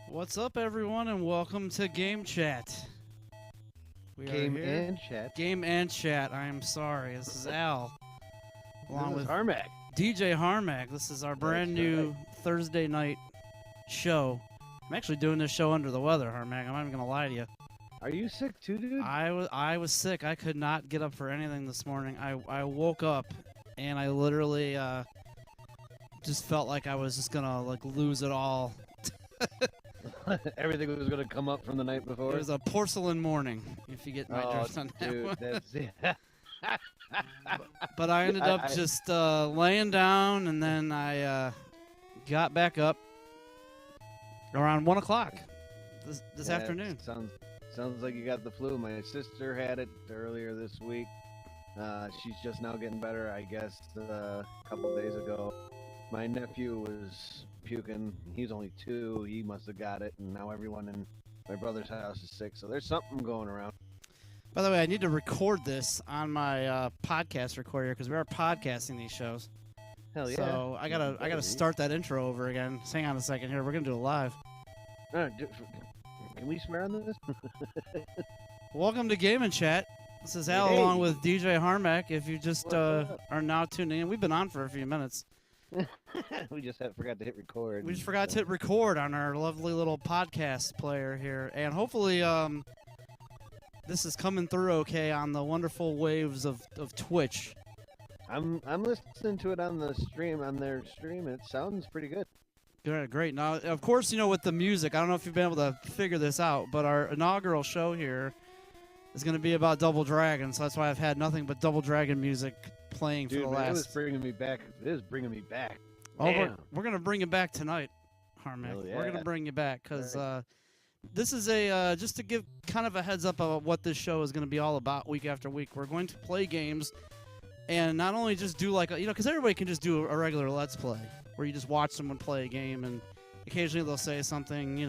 What's up, everyone, and welcome to Game Chat. Game and Chat. Game and Chat. I am sorry. This is Al, along with Harmack. DJ Harmack. This is our brand new Thursday night show. I'm actually doing this show under the weather, Harmack. I'm not even gonna lie to you. Are you sick too, dude? I was sick. I could not get up for anything this morning. I woke up and I literally just felt like I was just gonna lose it all. Everything was going to come up from the night before. It was a porcelain morning, if you get my drift on that dude, one. that's it. But I ended up just laying down, and then I got back up around 1 o'clock this afternoon. Sounds like you got the flu. My sister had it earlier this week. She's just now getting better, I guess, a couple days ago. My nephew was puking. He's only 2. He must have got it, and now everyone in my brother's house is sick. So there's something going around. By the way, I need to record this on my podcast recorder because we are podcasting these shows. Hell yeah! So I gotta start that intro over again. Just hang on a second here. We're gonna do it live. Can we swear on this? Welcome to Game and Chat. This is Al along with DJ Harmack. If you just are now tuning in, we've been on for a few minutes. We just forgot to hit record. We just forgot to hit record on our lovely little podcast player here, and hopefully this is coming through okay on the wonderful waves of Twitch. I'm listening to it on the stream, on their stream. It sounds pretty good. Great. Now, of course, with the music, I don't know if you've been able to figure this out, but our inaugural show here is going to be about Double Dragon, so that's why I've had nothing but Double Dragon music playing for the last. It was bringing me back. It is bringing me back. Oh, we're going to bring you back tonight, Harmack. Yeah. We're going to bring you back because this is just to give kind of a heads up of what this show is going to be all about week after week. We're going to play games and not only just do because everybody can just do a regular Let's Play where you just watch someone play a game and occasionally they'll say something,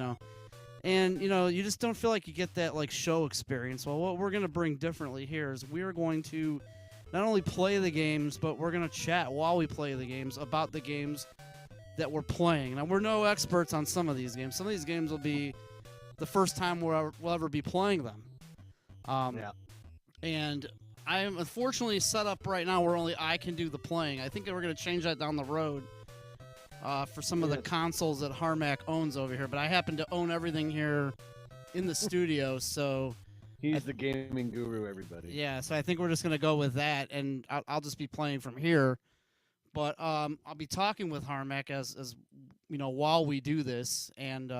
and you just don't feel like you get that show experience. Well, what we're going to bring differently here is we're going to not only play the games, but we're going to chat while we play the games about the games that we're playing. Now, we're no experts on some of these games. Some of these games will be the first time we'll ever be playing them. And I am unfortunately set up right now where only I can do the playing. I think that we're going to change that down the road for some of the consoles that Harmack owns over here. But I happen to own everything here in the studio, so... He's the gaming guru, everybody. Yeah, so I think we're just going to go with that, and I'll just be playing from here. But I'll be talking with Harmack as while we do this, and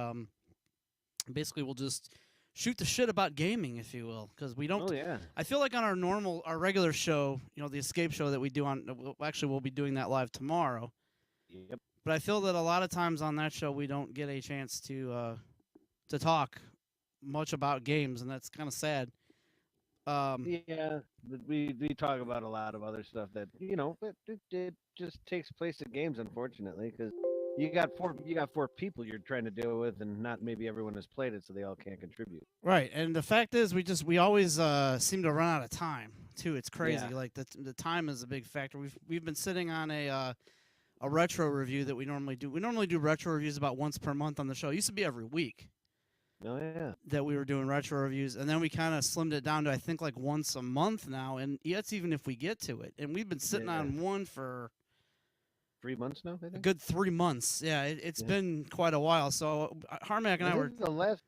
basically we'll just shoot the shit about gaming, if you will, because we don't. Oh yeah. I feel like on our regular show, the Escape show that we do we'll be doing that live tomorrow. Yep. But I feel that a lot of times on that show we don't get a chance to talk much about games, and that's kind of sad. Yeah, but we talk about a lot of other stuff that it just takes place at games, unfortunately, because you got four people you're trying to deal with, and not maybe everyone has played it, so they all can't contribute. Right, and the fact is, we always seem to run out of time too. It's crazy. Yeah. Like the time is a big factor. We've been sitting on a retro review that we normally do. We normally do retro reviews about once per month on the show. It used to be every week. Oh yeah. That we were doing retro reviews, and then we kind of slimmed it down to I think once a month now, and that's even if we get to it. And we've been sitting on one for 3 months now, I think. a good 3 months. Yeah, it's been quite a while. So Harmack and I were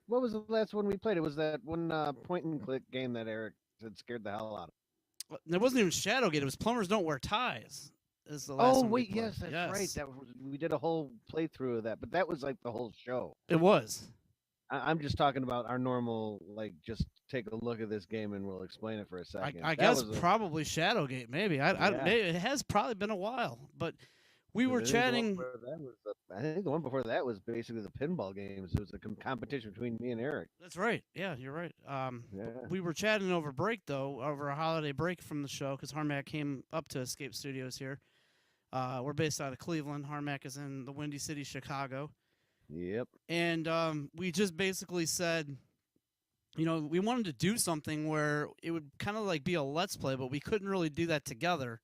What was the last one we played? It was that one point and click game that Eric had scared the hell out of. It wasn't even Shadowgate. It was Plumbers Don't Wear Ties. Is the last one we played. Yes, that's right. We did a whole playthrough of that, but that was like the whole show. It was. I'm just talking about our normal, just take a look at this game and we'll explain it for a second. I guess probably Shadowgate, maybe. Maybe it has probably been a while, but we were chatting. I think the one before that was basically the pinball games. It was a competition between me and Eric. That's right. Yeah, you're right. We were chatting over break, though, over a holiday break from the show, because Harmack came up to Escape Studios here. We're based out of Cleveland. Harmack is in the Windy City, Chicago. Yep. And we just basically said, we wanted to do something where it would kind of be a Let's Play, but we couldn't really do that together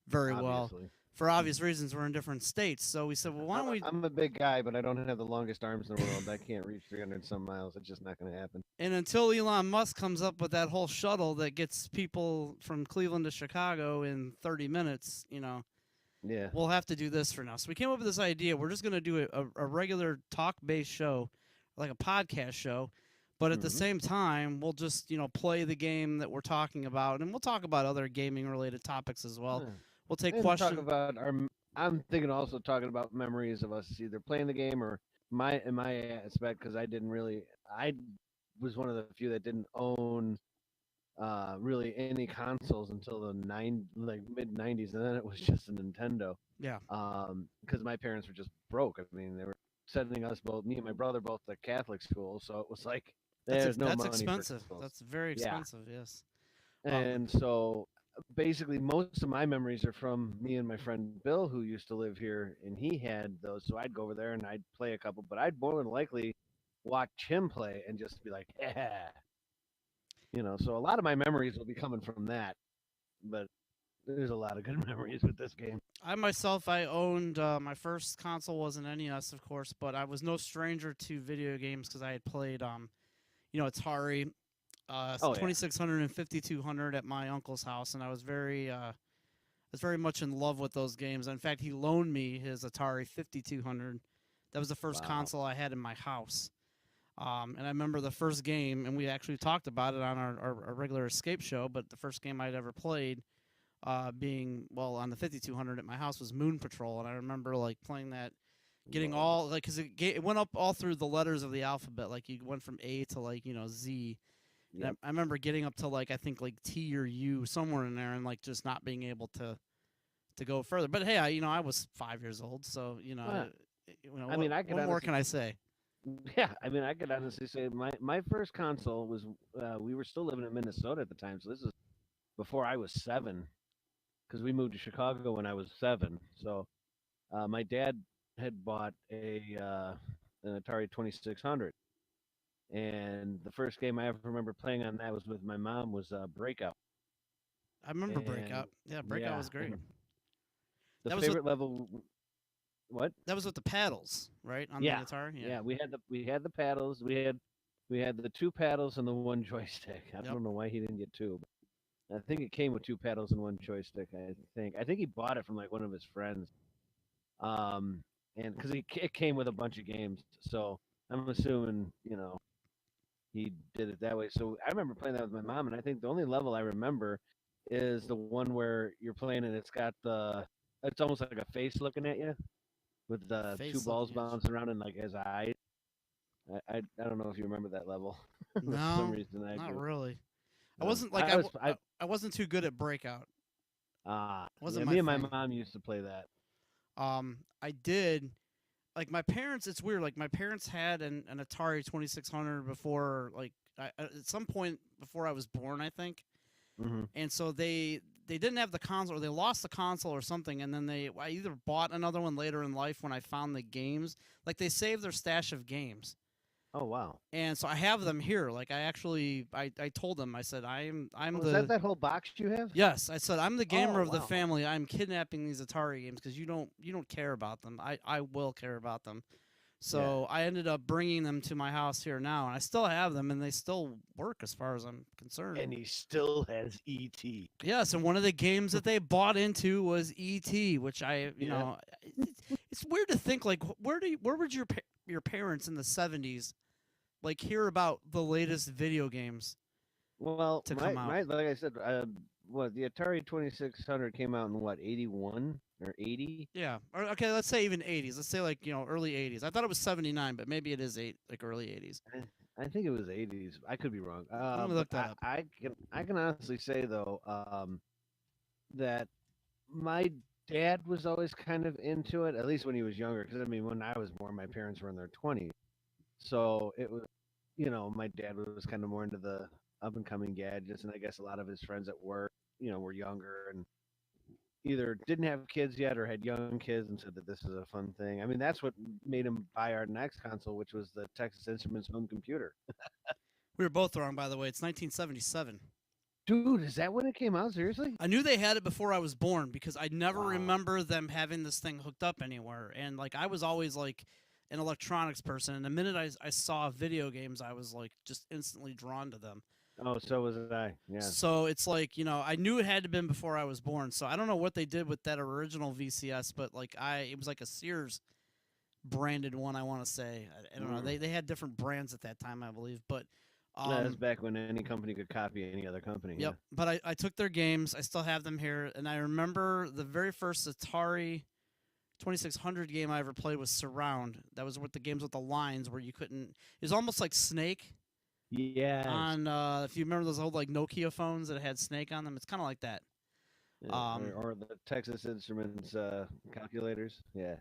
very well. for obvious reasons, we're in different states. So we said, well, why don't we? I'm a big guy, but I don't have the longest arms in the world. I can't reach 300 some miles. It's just not going to happen. And until Elon Musk comes up with that whole shuttle that gets people from Cleveland to Chicago in 30 minutes, Yeah. we'll have to do this for now. So we came up with this idea. We're just going to do a regular talk-based show, like a podcast show. But at the same time, we'll just, play the game that we're talking about. And we'll talk about other gaming-related topics as well. Yeah. We'll take And questions. talk about I'm thinking also talking about memories of us either playing the game or my aspect, because I was one of the few that didn't own really any consoles until the mid 90s, and then it was just a Nintendo. Yeah. Because my parents were just broke. I mean, they were sending us both, me and my brother, both to Catholic school, so it was like there's no money. That's expensive. For That's very expensive. Yes. And so basically most of my memories are from me and my friend Bill, who used to live here, and he had those. So I'd go over there and I'd play a couple, but I'd more than likely watch him play and just be like, yeah. So a lot of my memories will be coming from that, but there's a lot of good memories with this game. I owned my first console was an NES, of course, but I was no stranger to video games because I had played, Atari, 2600 and 5200 at my uncle's house, and I was very much in love with those games. In fact, he loaned me his Atari 5200. That was the first console I had in my house. And I remember the first game, and we actually talked about it on our regular Escape show, but the first game I'd ever played being, on the 5200 at my house was Moon Patrol, and I remember, playing that, getting all, because it went up all through the letters of the alphabet, you went from A to, Z. Yep. I remember getting up to, I think, T or U, somewhere in there, and, just not being able to go further. But, hey, I was 5 years old, so, what more can I say? Yeah, I mean, I could honestly say my first console was, we were still living in Minnesota at the time, so this is before I was 7, because we moved to Chicago when I was 7. So my dad had bought an Atari 2600, and the first game I ever remember playing on that was with my mom was Breakout. I remember Breakout. Yeah, Breakout was great. The favorite level. What? That was with the paddles, right? On the guitar. Yeah, we had the paddles. We had the 2 paddles and the 1 joystick. I don't know why he didn't get 2. But I think it came with 2 paddles and 1 joystick. I think he bought it from one of his friends. And because it came with a bunch of games, so I'm assuming he did it that way. So I remember playing that with my mom, and I think the only level I remember is the one where you're playing and it's almost like a face looking at you, with the 2 balls bouncing around and his eyes. I don't know if you remember that level. No, for some reason not do. Really. I wasn't I wasn't too good at Breakout. Me and my mom used to play that. I did. My parents, it's weird. My parents had an Atari 2600 before, at some point before I was born, I think. Mm-hmm. And so they didn't have the console, or they lost the console or something, and then I either bought another one later in life when I found the games. They saved their stash of games. Oh wow! And so I have them here. I told them, I said, I'm Is that whole box you have? Yes, I said, I'm the gamer of the family. I'm kidnapping these Atari games because you don't care about them. I will care about them. So I ended up bringing them to my house here now, and I still have them, and they still work as far as I'm concerned. And he still has E.T. Yes, and one of the games that they bought into was E.T., which it's weird to think, where would your parents in the 70s hear about the latest video games? Well, to come out. Like I said, the Atari 2600 came out in 81 or 80? Yeah. Okay, let's say even 80s. Let's say early 80s. I thought it was 79, but maybe it is early 80s. I think it was 80s. I could be wrong. Let me look that up. I can honestly say though that my dad was always kind of into it, at least when he was younger. Because when I was born, my parents were in their 20s, so it was my dad was kind of more into the up and coming gadgets, and I guess a lot of his friends at work, were younger and either didn't have kids yet or had young kids and said that this is a fun thing. That's what made him buy our next console, which was the Texas Instruments home computer. We were both wrong, by the way. It's 1977. Dude, is that when it came out? Seriously? I knew they had it before I was born because I never Wow. remember them having this thing hooked up anywhere. And like I was always like an electronics person, and the minute I saw video games, I was like just instantly drawn to them. Oh, so was I. Yeah. So it's like, I knew it had to have been before I was born. So I don't know what they did with that original VCS, but like it was like a Sears branded one, I want to say. I don't know. They had different brands at that time, I believe, but That's back when any company could copy any other company. yep. But I took their games. I still have them here, and I remember the very first Atari 2600 game I ever played was Surround. That was with the games with the lines where you couldn't. It was almost like Snake Yes. on. If you remember those old like Nokia phones that had Snake on them, it's kind of like that. Yeah, or the Texas Instruments calculators. Yeah.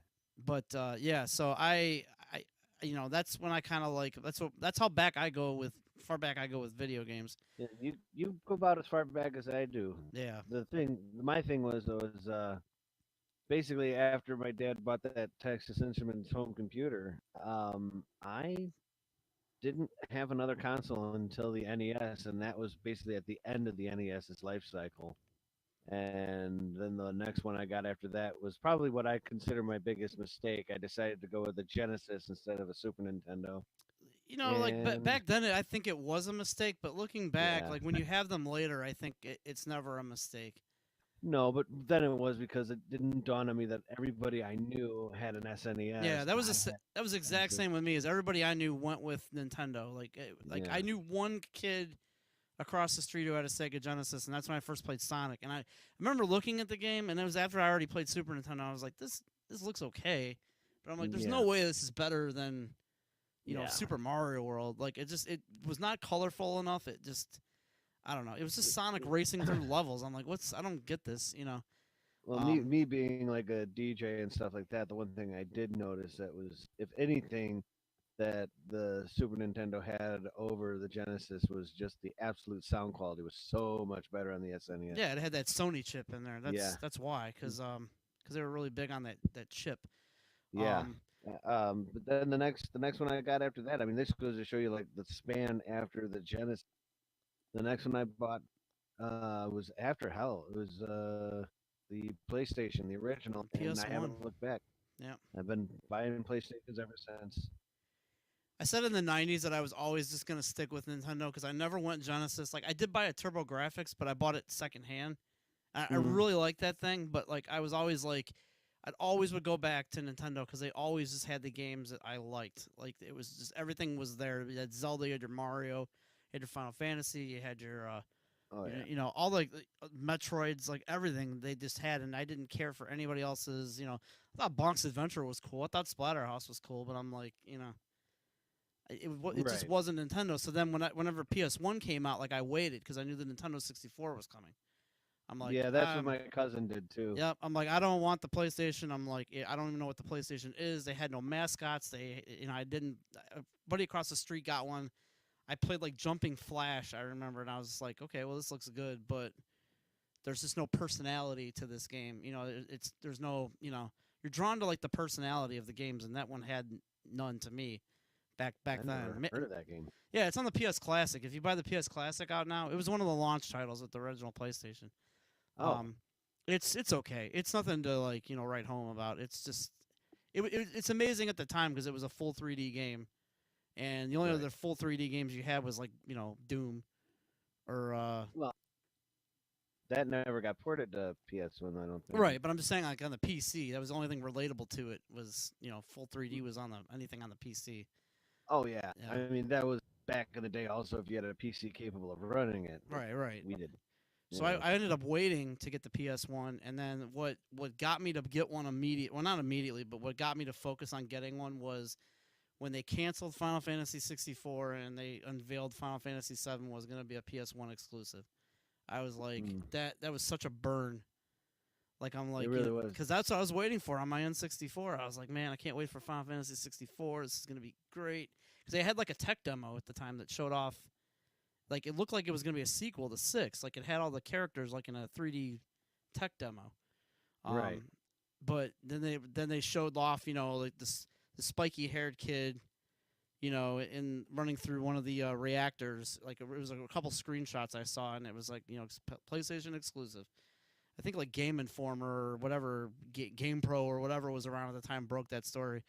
But yeah, so that's when I kind of like that's how far back I go with video games. Yeah, you go about as far back as I do. Yeah. My thing was basically after my dad bought that Texas Instruments home computer, I didn't have another console until the NES, and that was basically at the end of the NES's life cycle. And then the next one I got after that was probably what I consider my biggest mistake. I decided to go with a Genesis instead of a Super Nintendo. Like back then, I think it was a mistake. But looking back, Yeah. like when you have them later, I think it's never a mistake. No, but then it was because it didn't dawn on me that everybody I knew had an SNES. Yeah, that was that was exact same with me. As everybody I knew went with Nintendo. Like Yeah. I knew one kid across the street who had a Sega Genesis, and that's when I first played Sonic. And I remember looking at the game, and it was after I already played Super Nintendo. I was like, this looks okay, but I'm like, there's no way this is better than Super Mario World. Like it was not colorful enough. It just I don't know. It was just Sonic racing through levels. I'm like, I don't get this. Well, me being like a DJ and stuff like that, the one thing I did notice that was, if anything, that the Super Nintendo had over the Genesis was just the absolute sound quality was so much better on the SNES. Yeah, it had that Sony chip in there. That's why, because they were really big on that chip. Yeah. But then the next one I got after that, I mean, this goes to show you like the span after the Genesis. The next one I bought was after Hell. It was the PlayStation, the original, and PS1. I haven't looked back. Yeah. I've been buying PlayStations ever since. I said in the 90s that I was always just going to stick with Nintendo because I never went Genesis. Like, I did buy a TurboGrafx, but I bought it secondhand. I really like that thing, but, like, I was always, like, I'd always would go back to Nintendo because they always just had the games that I liked. Like, it was just, everything was there. You had Zelda, you had your Mario, you had your Final Fantasy, you had your, all the Metroids, like, everything they just had, and I didn't care for anybody else's, I thought Bonk's Adventure was cool. I thought Splatterhouse was cool, but I'm like, it just wasn't Nintendo. So then whenever PS1 came out, like I waited because I knew the Nintendo 64 was coming. I'm like, yeah, that's what my cousin did too. Yep. I'm like, I don't want the PlayStation. I'm like, I don't even know what the PlayStation is. They had no mascots. I didn't. A buddy across the street got one. I played like Jumping Flash. I remember, and I was just like, okay, well this looks good, but there's just no personality to this game. There's no, you're drawn to like the personality of the games, and that one had none to me. Back then. Never heard of that game. Yeah, it's on the PS Classic. If you buy the PS Classic out now, it was one of the launch titles with the original PlayStation. It's okay. It's nothing to like write home about. It's just it's amazing at the time because it was a full 3D game, and the only other full 3D games you had was like Doom, or that never got ported to PS1. I don't think. Right, but I'm just saying like on the PC, that was the only thing relatable to it was full 3D was on anything on the PC. Oh yeah. I mean that was back in the day. Also, if you had a PC capable of running it. Right. We did. So I ended up waiting to get the PS1, and then what got me to get one not immediately, but what got me to focus on getting one was when they canceled Final Fantasy 64 and they unveiled Final Fantasy 7 was going to be a PS1 exclusive. I was like, that was such a burn. Like I'm like, it really was, because that's what I was waiting for on my N64. I was like, man, I can't wait for Final Fantasy 64. This is gonna be great because they had like a tech demo at the time that showed off. Like it looked like it was gonna be a sequel to 6. Like it had all the characters like in a 3D tech demo. Right. But then they showed off, like the spiky haired kid, in running through one of the reactors. Like it was like a couple screenshots I saw, and it was like PlayStation exclusive. I think like Game Informer or whatever, Game Pro or whatever was around at the time broke that story,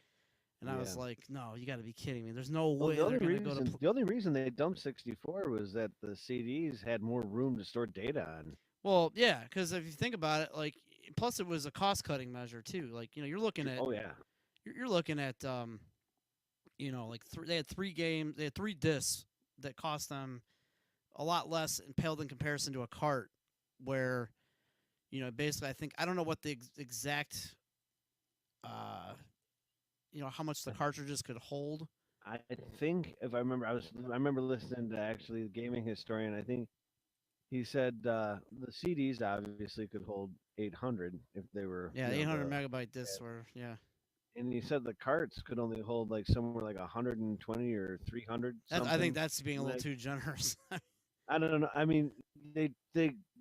and I was like, no, you got to be kidding me. There's no way they're gonna go to. The only reason they dumped 64 was that the CDs had more room to store data on. Well, yeah, because if you think about it, like, plus it was a cost-cutting measure too. Like, you're looking at. Oh yeah. You're looking at like they had 3 discs that cost them a lot less and paled in comparison to a cart, where basically I don't know what the exact how much the cartridges could hold. I think if I remember listening to actually the gaming historian. I think he said the CDs obviously could hold 800 if they were 800 megabyte discs were and he said the carts could only hold like somewhere like 120 or 300. I think that's being a little too generous. I don't know. I mean, they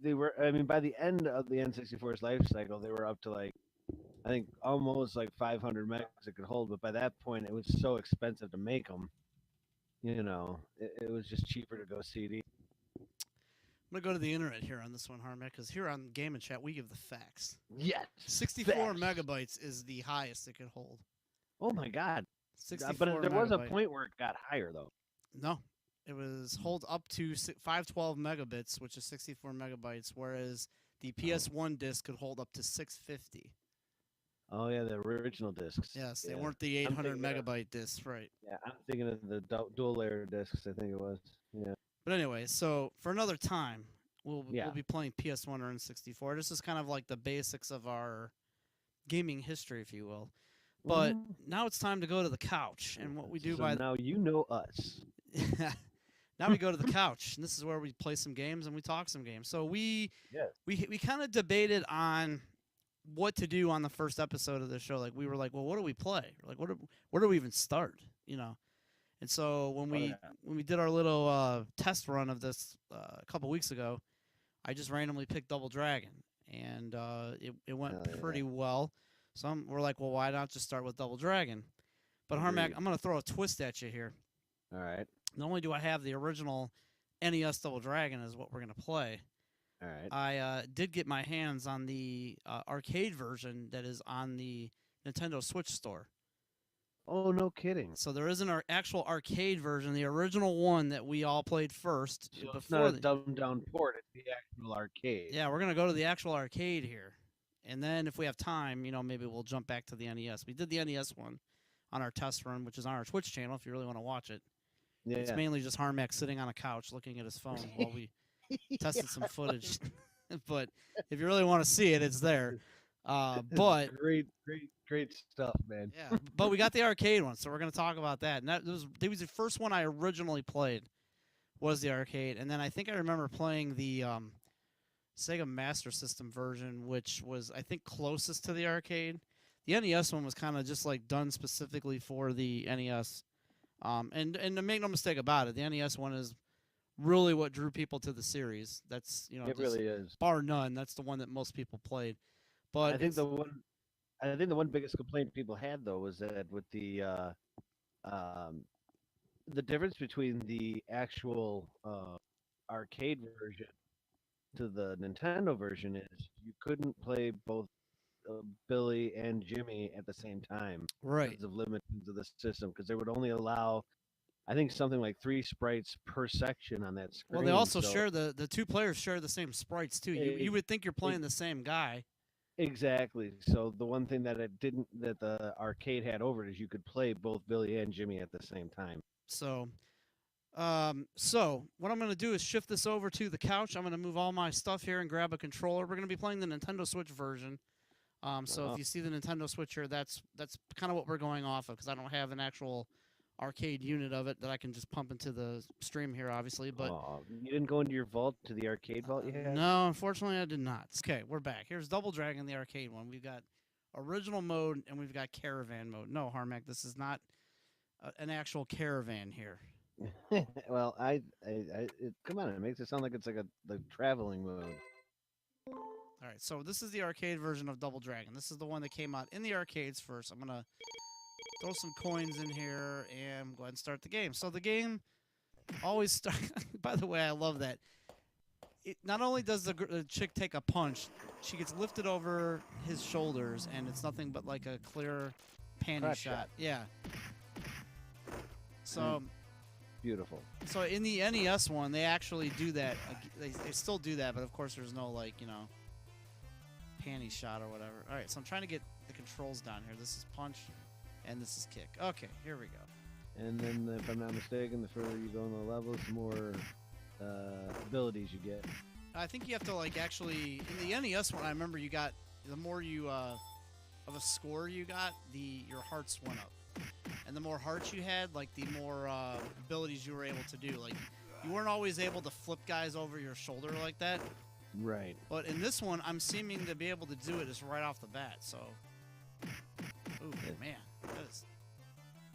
were. I mean, by the end of the N64's life cycle, they were up to like, I think almost like 500 megs it could hold. But by that point, it was so expensive to make them. It was just cheaper to go CD. I'm gonna go to the internet here on this one, Harmack, because here on Game and Chat we give the facts. Yes. 64 facts. megabytes is the highest it could hold. Oh my God. 64 but there megabyte. was a point where it got higher though. No, it was hold up to 512 megabits, which is 64 megabytes, whereas the PS1 disc could hold up to 650. Oh yeah, the original discs. Yes, they weren't the 800 megabyte discs, right? Yeah, I'm thinking of the dual layer discs. I think it was. Yeah. But anyway, so for another time, we'll be playing PS1 or N64. This is kind of like the basics of our gaming history, if you will. But now it's time to go to the couch, and what we do now you know us. Now we go to the couch, and this is where we play some games and we talk some games. So we kind of debated on what to do on the first episode of the show. Like we were like, well, what do we play? Like where do we even start? And so when we did our little test run of this a couple weeks ago, I just randomly picked Double Dragon, and it went pretty well. So we're like, well, why not just start with Double Dragon? But Harmack, I'm going to throw a twist at you here. All right. Not only do I have the original NES Double Dragon as what we're going to play, all right, I did get my hands on the arcade version that is on the Nintendo Switch store. Oh, no kidding. So there is an actual arcade version, the original one that we all played first. So it's not a dumbed-down port. It's the actual arcade. Yeah, we're going to go to the actual arcade here. And then if we have time, maybe we'll jump back to the NES. We did the NES one on our test run, which is on our Twitch channel if you really want to watch it. Yeah, it's mainly just Harmack sitting on a couch looking at his phone while we tested some footage. But if you really want to see it, it's there. But great stuff, man. Yeah, but we got the arcade one, so we're going to talk about that. And that was the first one I originally played was the arcade, and then I think I remember playing the Sega Master System version, which was I think closest to the arcade. The NES one was kind of just like done specifically for the NES. And to make no mistake about it, the NES one is really what drew people to the series. That's it really is, bar none. That's the one that most people played. But I think the one biggest complaint people had though was that with the difference between the actual arcade version to the Nintendo version is you couldn't play both Billy and Jimmy at the same time, right? Because of limitations of the system, because they would only allow, I think, something like 3 sprites per section on that screen. Well, they also share the 2 players share the same sprites too. You would think you're playing the same guy. Exactly. So the one thing that the arcade had over it is you could play both Billy and Jimmy at the same time. So what I'm going to do is shift this over to the couch. I'm going to move all my stuff here and grab a controller. We're going to be playing the Nintendo Switch version. So if you see the Nintendo Switch here, that's kind of what we're going off of, because I don't have an actual arcade unit of it that I can just pump into the stream here, obviously. But you didn't go into your vault, to the arcade vault you had? No, unfortunately I did not. Okay, we're back. Here's Double Dragon, the arcade one. We've got original mode and we've got caravan mode. No, Harmack, this is not an actual caravan here. Well, come on, it makes it sound like it's like the traveling mode. All right, so this is the arcade version of Double Dragon. This is the one that came out in the arcades first. I'm going to throw some coins in here, and go ahead and start the game. So the game always start. By the way, I love that. Not only does the chick take a punch, she gets lifted over his shoulders, and it's nothing but like a clear panty shot. Yeah. So beautiful. So in the NES one, they actually do that. They still do that, but of course there's no like panty shot or whatever. All right, so I'm trying to get the controls down here. This is punch, and this is kick. Okay, here we go. And then, if I'm not mistaken, the further you go in the levels, the more abilities you get. I think you have to like actually in the NES one. I remember you got the more you of a score you got, your hearts went up, and the more hearts you had, like the more abilities you were able to do. Like you weren't always able to flip guys over your shoulder like that. Right. But in this one, I'm seeming to be able to do it just right off the bat. So, ooh man,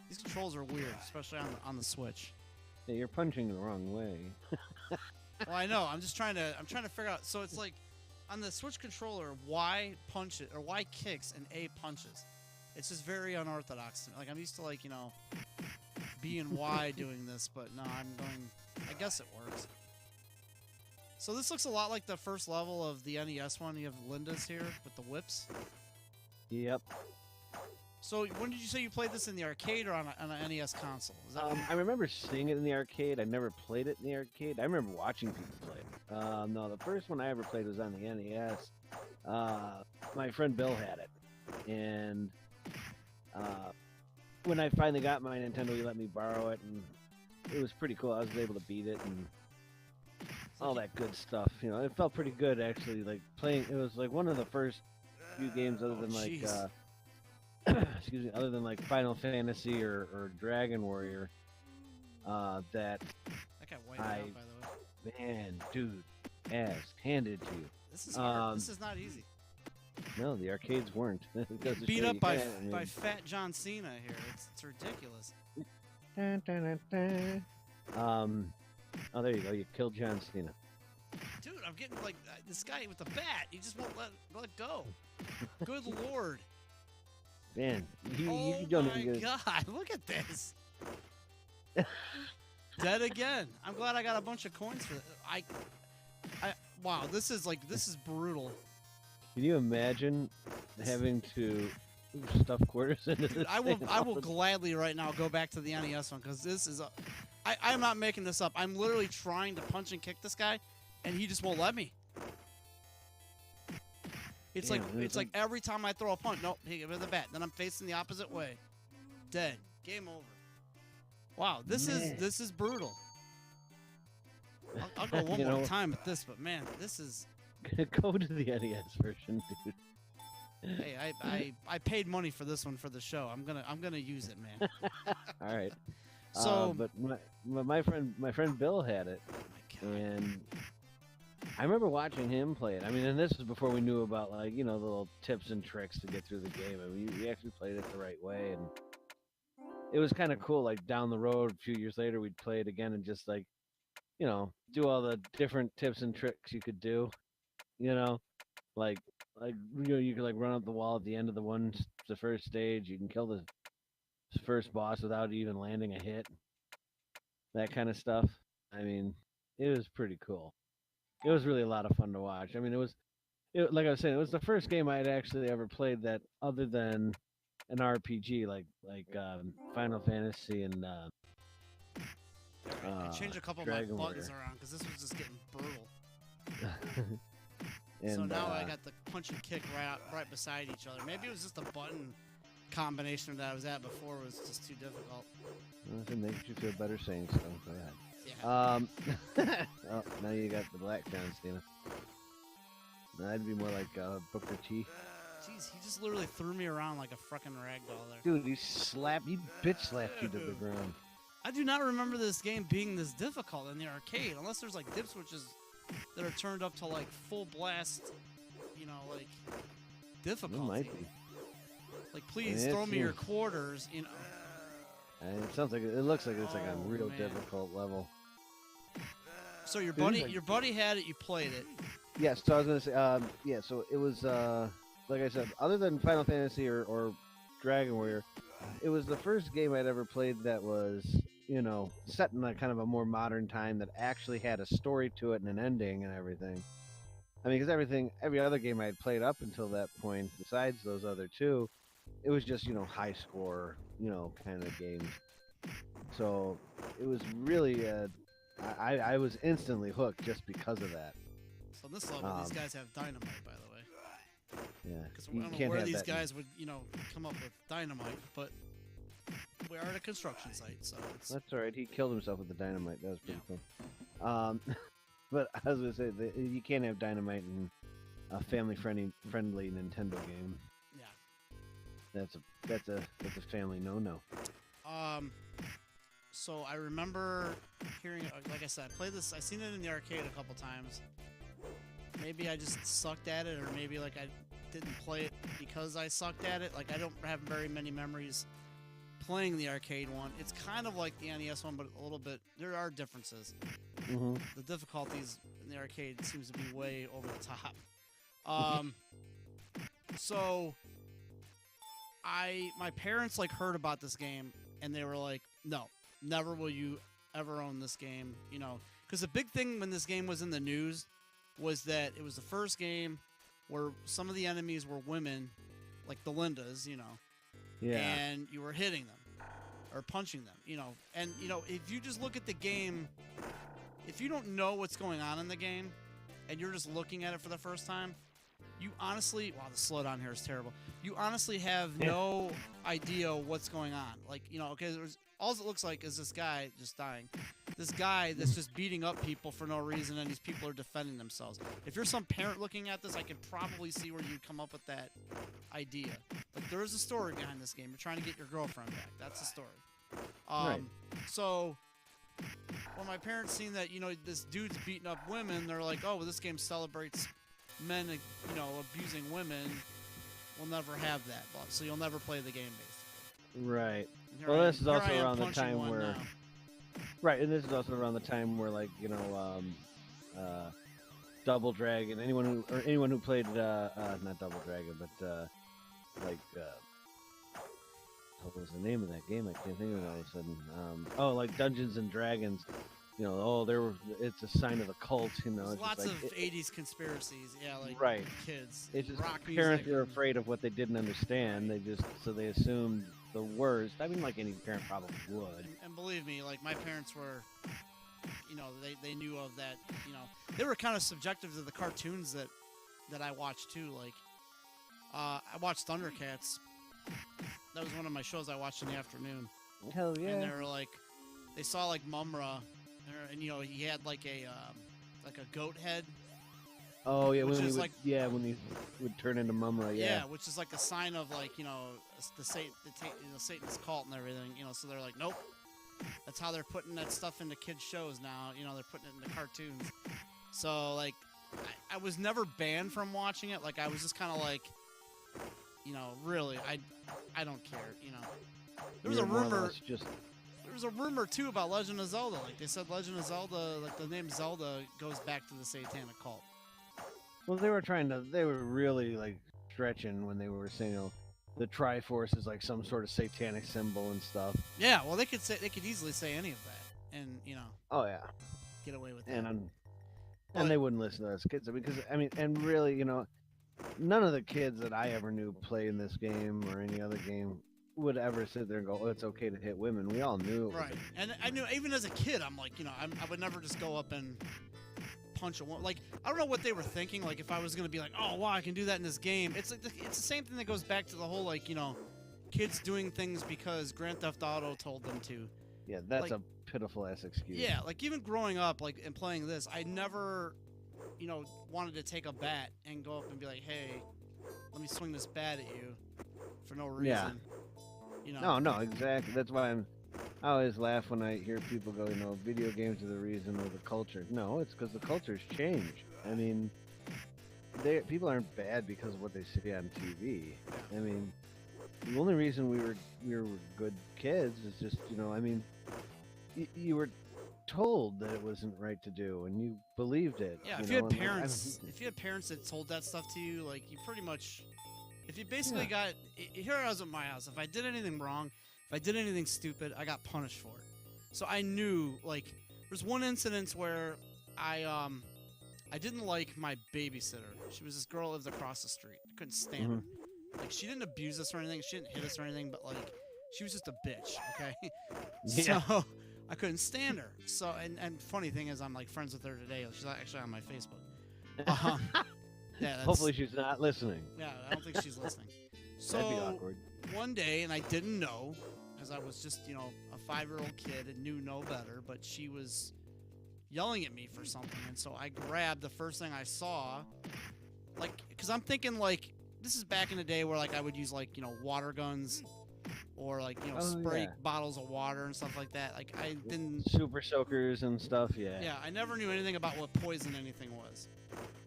these controls are weird, especially on the Switch. Yeah, you're punching the wrong way. Well, I know. I'm trying to figure out. So it's like on the Switch controller, Y punches or Y kicks and A punches. It's just very unorthodox to me. Like I'm used to like B and Y doing this, but no, I guess it works. So this looks a lot like the first level of the NES one. You have Linda's here with the whips. Yep. So when did you say you played this in the arcade or on an NES console? Is that I remember seeing it in the arcade. I never played it in the arcade. I remember watching people play it. No, the first one I ever played was on the NES. My friend Bill had it. And when I finally got my Nintendo, he let me borrow it. And it was pretty cool. I was able to beat it and all that good stuff. It felt pretty good, actually. Like playing, it was like one of the first few games other than like... excuse me, other than like Final Fantasy or Dragon Warrior, that that got wiped out, by the way. Man, dude, ass handed to you. This is hard. This is not easy. No, the arcades weren't. Beat up by Fat John Cena here. It's ridiculous. Dun, dun, dun, dun. Oh, there you go. You killed John Cena. Dude, I'm getting like this guy with the bat. He just won't let go. Good lord. Man, oh you don't my even get... God! Look at this. Dead again. I'm glad I got a bunch of coins for this. Wow, this is brutal. Can you imagine having to stuff quarters into this? I will gladly right now go back to the NES one because this is I'm not making this up. I'm literally trying to punch and kick this guy, and he just won't let me. It's like every time I throw a punch, nope, he give me the bat. Then I'm facing the opposite way. Dead. Game over. Wow, this is brutal. I'll go one more time with this, but man, this is. Go to the NES version, dude. Hey, I paid money for this one for the show. I'm gonna use it, man. All right. So, but my friend Bill had it, oh my God. And I remember watching him play it. I mean, and this was before we knew about like the little tips and tricks to get through the game. I mean, we actually played it the right way, and it was kind of cool. Like down the road, a few years later, we'd play it again and just like, do all the different tips and tricks you could do. Like you could like run up the wall at the end of the first stage. You can kill the first boss without even landing a hit. That kind of stuff. I mean, it was pretty cool. It was really a lot of fun to watch. I mean, like I was saying, it was the first game I had actually ever played that other than an RPG like Final Fantasy and I changed a couple Dragon of my buttons Warrior. around because this was just getting brutal. And, so now I got the punch and kick right beside each other. Maybe it was just the button combination that I was at before was just too difficult. It makes you feel better saying so. Go ahead. Yeah. Oh, now you got the black John Cena. That'd be more like Booker T. Jeez, he just literally threw me around like a fucking ragdoll there. Dude, he bitch slapped you to the ground. I do not remember this game being this difficult in the arcade, unless there's like dip switches that are turned up to like full blast, like difficulty. It might be. Like, please throw me your quarters, It sounds like it looks like it's like a real difficult level. So your buddy had it. You played it. Yes. So I was gonna say, So it was like I said, other than Final Fantasy or Dragon Warrior, it was the first game I'd ever played that was, set in a kind of a more modern time that actually had a story to it and an ending and everything. I mean, because every other game I had played up until that point, besides those other two, it was just, high score, kind of games. So it was really, I was instantly hooked just because of that. So on this level, these guys have dynamite, by the way. Yeah. Because I don't know where these guys would, come up with dynamite, but we are at a construction site, so it's... That's all right. He killed himself with the dynamite. That was pretty cool. But I was gonna say you can't have dynamite in a family-friendly Nintendo game. Yeah. That's a family no-no. So I remember hearing, like I said, I played this. I seen it in the arcade a couple times. Maybe I just sucked at it, or maybe like I didn't play it because I sucked at it. Like I don't have very many memories playing the arcade one. It's kind of like the NES one, but a little bit. There are differences. Mm-hmm. The difficulties in the arcade seems to be way over the top. So my parents like heard about this game and they were like, no, never will you ever own this game, because the big thing when this game was in the news was that it was the first game where some of the enemies were women, like the Lindas, Yeah. and you were hitting them or punching them, and if you just look at the game, if you don't know what's going on in the game and you're just looking at it for the first time, you honestly, wow, the slowdown here is terrible. You honestly have no idea what's going on. Like, okay, all it looks like is this guy just dying. This guy that's just beating up people for no reason, and these people are defending themselves. If you're some parent looking at this, I could probably see where you'd come up with that idea. Like, there is a story behind this game. You're trying to get your girlfriend back. That's the story. Right. So when my parents seen that, this dude's beating up women, they're like, oh, well, this game celebrates men, abusing women. We'll never have that, so you'll never play the game, basically. Right. Well, this is also around the time where... now. Right, and this is also around the time where, like, Double Dragon, anyone who played, not Double Dragon, but, what was the name of that game? I can't think of it all of a sudden. Like Dungeons and Dragons, it's a sign of a cult, There's it's lots like, of 80s conspiracies, like right. kids. It's just rock parents music are afraid of what they didn't understand. They assumed the worst. I mean, like any parent probably would. And believe me, like my parents were, they knew of that. They were kind of subjective to the cartoons that I watched too. Like, I watched Thundercats. That was one of my shows I watched in the afternoon. Hell yeah! And they were like, they saw like Mumra, and he had like a goat head. Oh yeah, when he would turn into Mumra. Yeah, which is like a sign of like the Satan's cult and everything. So they're like, nope. That's how they're putting that stuff into kids' shows now. They're putting it into cartoons. So like, I was never banned from watching it. Like I was just kind of like, really, I don't care. There was a rumor. There was a rumor too about Legend of Zelda. Like they said, Legend of Zelda, like the name Zelda goes back to the satanic cult. Well, they were really like stretching when they were saying, the Triforce is like some sort of satanic symbol and stuff. Yeah, well, they could easily say any of that, and Oh yeah. Get away with that. And they wouldn't listen to us kids. Because and really, none of the kids that I ever knew play in this game or any other game would ever sit there and go, "Oh, it's okay to hit women." We all knew it. Right, and I knew even as a kid, I'm like, I would never just go up and punch a woman. Like, I don't know what they were thinking. Like, if I was gonna be like, "Oh, wow, I can do that in this game," it's like it's the same thing that goes back to the whole like, kids doing things because Grand Theft Auto told them to. Yeah, that's a pitiful ass excuse. Yeah, like even growing up, like and playing this, I never, wanted to take a bat and go up and be like, "Hey, let me swing this bat at you," for no reason. Yeah. No, exactly. That's why I always laugh when I hear people go, video games are the reason or the culture. No, it's because the culture's changed. I mean, people aren't bad because of what they see on TV. I mean, the only reason we were good kids is just, you were told that it wasn't right to do, and you believed it. Yeah, if you had parents that told that stuff to you, like you pretty much If you basically got, here I was at my house. If I did anything wrong, if I did anything stupid, I got punished for it. So I knew, like, there's one incident where I didn't like my babysitter. She was this girl that lived across the street. I couldn't stand her. Like, she didn't abuse us or anything. She didn't hit us or anything, but, like, she was just a bitch, okay? Yeah. So I couldn't stand her. So, and funny thing is, I'm, like, friends with her today. She's actually on my Facebook. Yeah, Hopefully she's not listening. Yeah, I don't think she's listening. So That'd be awkward. one day, and I didn't know, because I was just, a 5-year-old kid and knew no better, but she was yelling at me for something, and so I grabbed the first thing I saw, like, because I'm thinking, like, this is back in the day where, like, I would use, like, water guns, or, like, spray bottles of water and stuff like that. Like, I didn't... Super soakers and stuff, yeah. Yeah, I never knew anything about what poison anything was.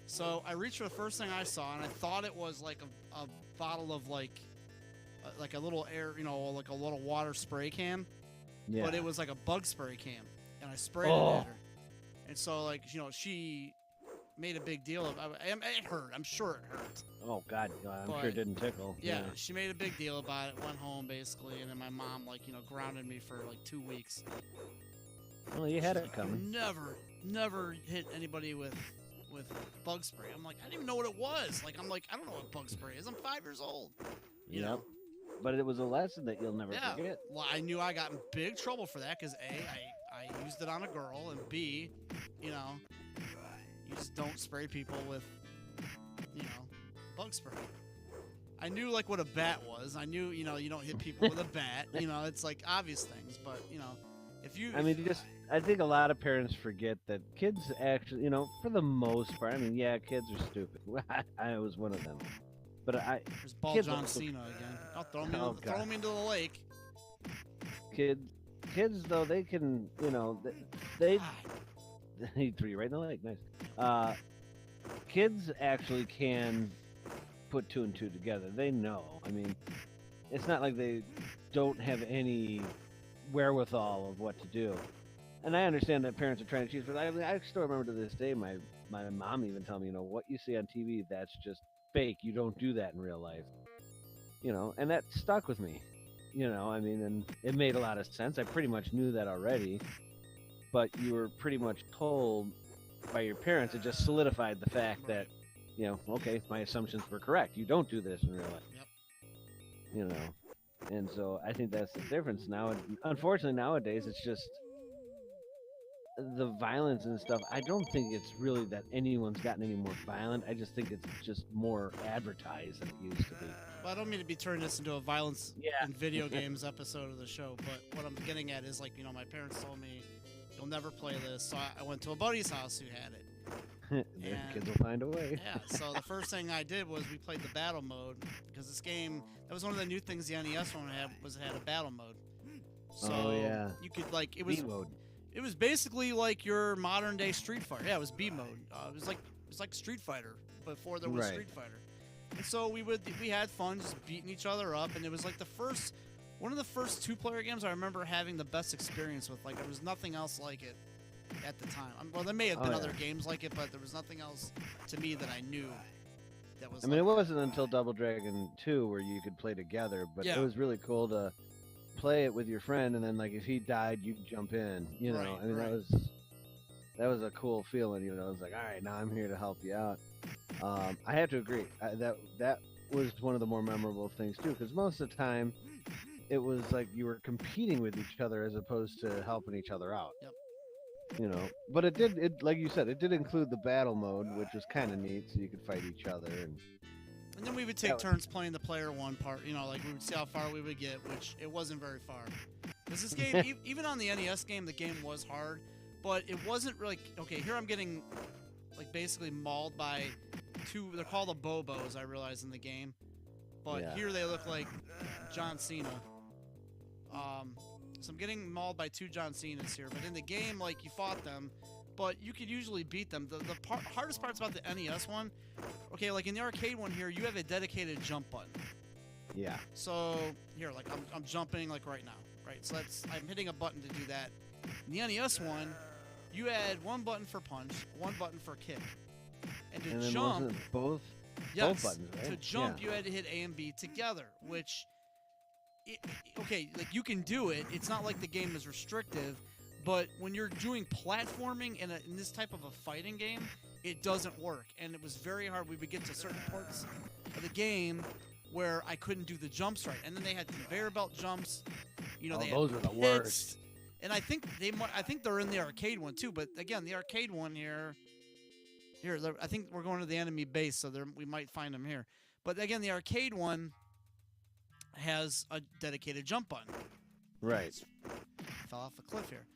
So I reached for the first thing I saw, and I thought it was, like, a bottle of, like a little air, like a little water spray can. Yeah. But it was like a bug spray can, and I sprayed it at her. And so, like, she made a big deal of it. Hurt. I'm sure it hurt. Oh God, I'm sure it didn't tickle. Yeah, she made a big deal about it. Went home basically, and then my mom, like, grounded me for like 2 weeks. Well, you had it coming. Never hit anybody with bug spray. I'm like, I didn't even know what it was. Like, I'm like, I don't know what bug spray is. I'm 5 years old. You know? But it was a lesson that you'll never forget. Well, I knew I got in big trouble for that because A, I used it on a girl, and B, you just don't spray people with, bug spray. I knew, like, what a bat was. I knew, you don't hit people with a bat. It's like obvious things, but, if you... I think a lot of parents forget that kids actually, for the most part, kids are stupid. I was one of them. But There's Ball John Cena again. I'll throw me into the lake. Kids though, they can, they he threw you right in the lake. Nice. Kids actually can put 2 and 2 together. They know. It's not like they don't have any wherewithal of what to do. And I understand that parents are trying to choose, but I still remember to this day my mom even telling me, what you see on TV, that's just fake. You don't do that in real life. And that stuck with me. And it made a lot of sense. I pretty much knew that already. But you were pretty much told by your parents. It just solidified the fact that, okay, my assumptions were correct. You don't do this in real life. Yep. And so I think that's the difference now. Unfortunately, nowadays, it's just the violence and stuff. I don't think it's really that anyone's gotten any more violent. I just think it's just more advertised than it used to be. Well, I don't mean to be turning this into a violence in video games episode of the show, but what I'm getting at is, like, my parents told me, you'll never play this. So I went to a buddy's house who had it. Kids will find a way. Yeah, so the first thing I did was we played the battle mode, because this game, that was one of the new things the NES one had, was it had a battle mode. So you could, like, it was B-mode. It was basically like your modern day Street Fighter. Yeah, it was B mode. It was like Street Fighter before there was Street Fighter. And so we had fun just beating each other up, and it was like one of the first 2-player games I remember having the best experience with. Like, there was nothing else like it at the time. Well, there may have been other games like it, but there was nothing else to me that I knew that was. It wasn't until Double Dragon 2 where you could play together, but it was really cool to play it with your friend, and then, like, if he died, you jump in. That was a cool feeling. It was like, all right, now I'm here to help you out. I have to agree. That was one of the more memorable things too, because most of the time it was like you were competing with each other as opposed to helping each other out. Yep. But it like you said, it did include the battle mode, which was kind of neat, so you could fight each other. And then we would take turns playing the player one part. Like, we would see how far we would get, which it wasn't very far. Because this game, even on the NES game, the game was hard, but it wasn't really. Okay, here I'm getting, like, basically mauled by 2. They're called the Bobos, I realize, in the game. But here they look like John Cena. So I'm getting mauled by 2 John Cenas here. But in the game, like, you fought them, but you could usually beat them. The hardest parts about the NES one, okay, like in the arcade one here, you have a dedicated jump button. Yeah. So here, like, I'm jumping, like, right now, right? So I'm hitting a button to do that. In the NES one, you had 1 button for punch, 1 button for kick. And to jump, wasn't both Yes. Both buttons, right? To jump, Yeah. you had to hit A and B together, which, okay, like you can do it. It's not like the game is restrictive, but when you're doing platforming in this type of a fighting game, it doesn't work. And it was very hard. We would get to certain parts of the game where I couldn't do the jumps right, and then they had conveyor belt jumps. You know, they had those are the pits. worst. And I think they're in the arcade one too. But again, the arcade one here, I think we're going to the enemy base, so we might find them here. But again, the arcade one has a dedicated jump button. Right. Fell off a cliff here.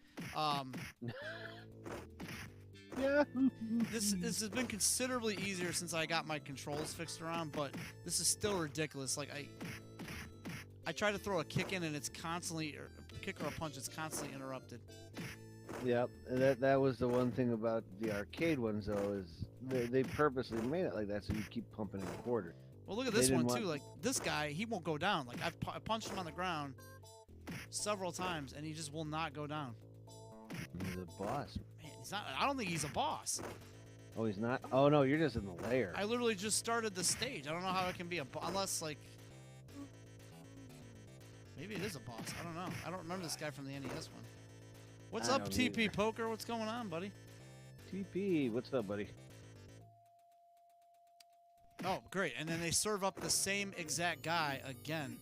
Yeah. This has been considerably easier since I got my controls fixed around, but this is still ridiculous. Like I try to throw a kick in, and it's constantly, or a kick or a punch, it's constantly interrupted. Yep. That was the one thing about the arcade ones, though, is they purposely made it like that so you keep pumping in quarters. Well, look at this one too. Like this guy, he won't go down. Like I punched him on the ground several times, and he just will not go down. He's a boss. Man, he's not. I don't think he's a boss. Oh, he's not? Oh, no, you're just in the lair. I literally just started the stage. I don't know how it can be a boss, unless, like, maybe it is a boss. I don't know. I don't remember this guy from the NES one. What's up, TP Poker? What's going on, buddy? TP, what's up, buddy? Oh, great. And then they serve up the same exact guy again.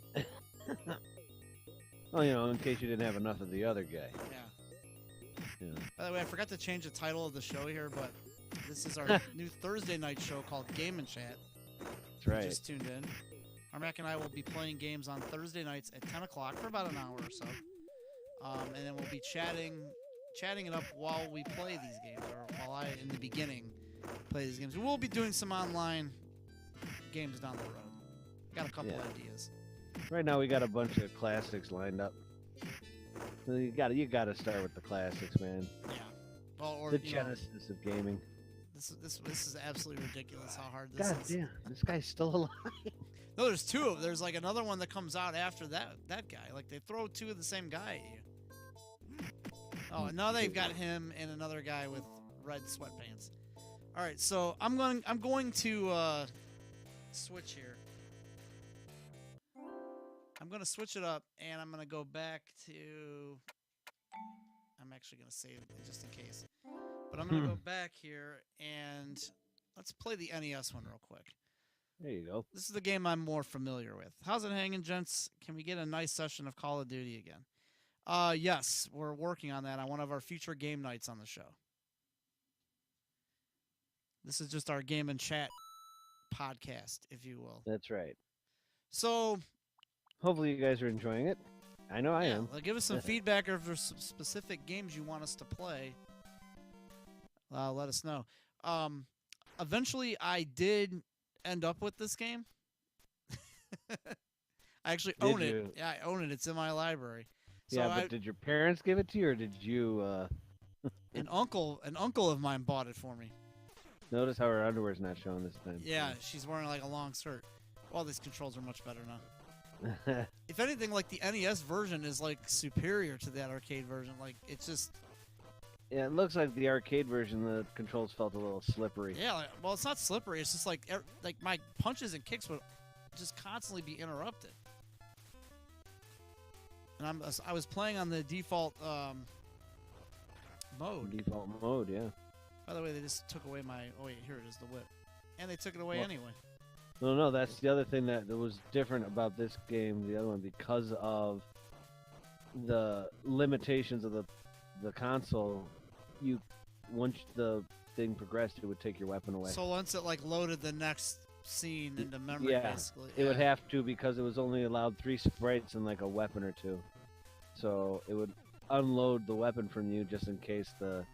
Oh, you know, in case you didn't have enough of the other guy. Yeah. By the way, I forgot to change the title of the show here, but this is our new Thursday night show called Game and Chat. That's right. Just tuned in. Harmack and I will be playing games on Thursday nights at 10 o'clock for about an hour or so. And then we'll be chatting it up while we play these games, or while I, in the beginning, play these games. We'll be doing some online games down the road. Got a couple ideas. Right now we got a bunch of classics lined up. You gotta start with the classics, man. Yeah. Well, or the genesis of gaming. This is absolutely ridiculous how hard this is. God damn, this guy's still alive. No, there's two of them. There's like another one that comes out after that guy. Like they throw two of the same guy at you. Oh, and now they've got him and another guy with red sweatpants. All right, so I'm going to switch here. I'm going to switch it up, and I'm going to go back to... I'm actually going to save it just in case. But I'm going to go back here, and let's play the NES one real quick. There you go. This is the game I'm more familiar with. How's it hanging, gents? Can we get a nice session of Call of Duty again? Yes, we're working on that on one of our future game nights on the show. This is just our game and chat podcast, if you will. That's right. So... hopefully you guys are enjoying it. I know I am. Well, give us some feedback, or if there's some specific games you want us to play. Let us know. Eventually, I did end up with this game. I actually own it. Yeah, I own it. It's in my library. So yeah, but did your parents give it to you, or did you? An uncle of mine bought it for me. Notice how her underwear's not showing this time. Yeah, she's wearing like a long skirt. All these controls are much better now. If anything, like the NES version is like superior to that arcade version. Like it's just. Yeah, it looks like the arcade version. The controls felt a little slippery. Yeah, well, it's not slippery. It's just like my punches and kicks would just constantly be interrupted. And I was playing on the default mode. Default mode, yeah. By the way, they just took away my. Oh wait, here it is, the whip, and they took it away anyway. No, that's the other thing that was different about this game, the other one, because of the limitations of the console. Once the thing progressed, it would take your weapon away. So once it like loaded the next scene into memory, basically, it would have to, because it was only allowed 3 sprites and like a weapon or 2. So it would unload the weapon from you just in case the